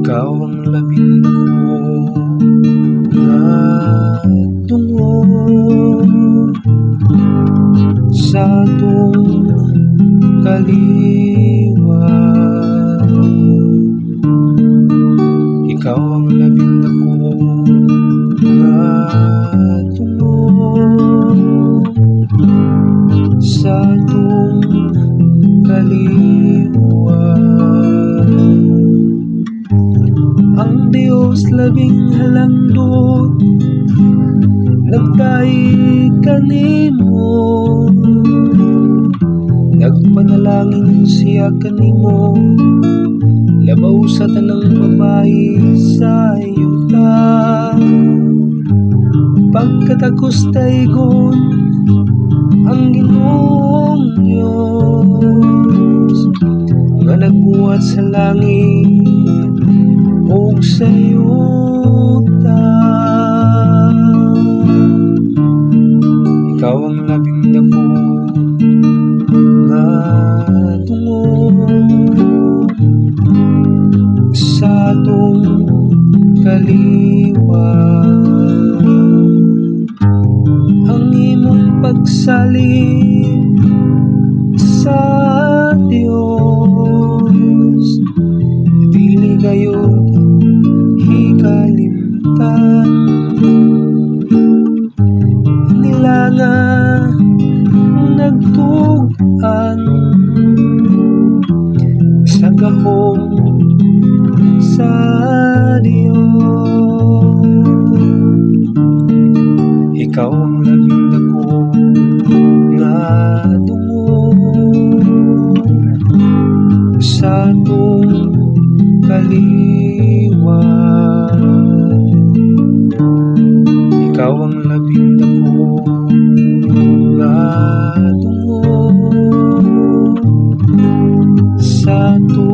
Ikaw ang labindako na tungo sa atong kaliwa. Ikaw ang labindako na tungo sa atong kaliwa. Ang Diyos labing halandot nagdaig kanimo, nagpanalangin siya kanimo, labaw sa tanang babae sa yuta. Pagkatagos daygon ang Ginoong Diyos nga nagbuhat sa langit ug sa yuta. Ikaw ang labindako nga tungo sa atong kaliwa. Ang imong pagsalig sa Dios dili gayud hikalimtan. Nila nga nagtug-an sa gahom sa Dios. Ikaw ang labindako nga tungo sa atong kaliwa. Ikaw ang labindako nga tungo sa atong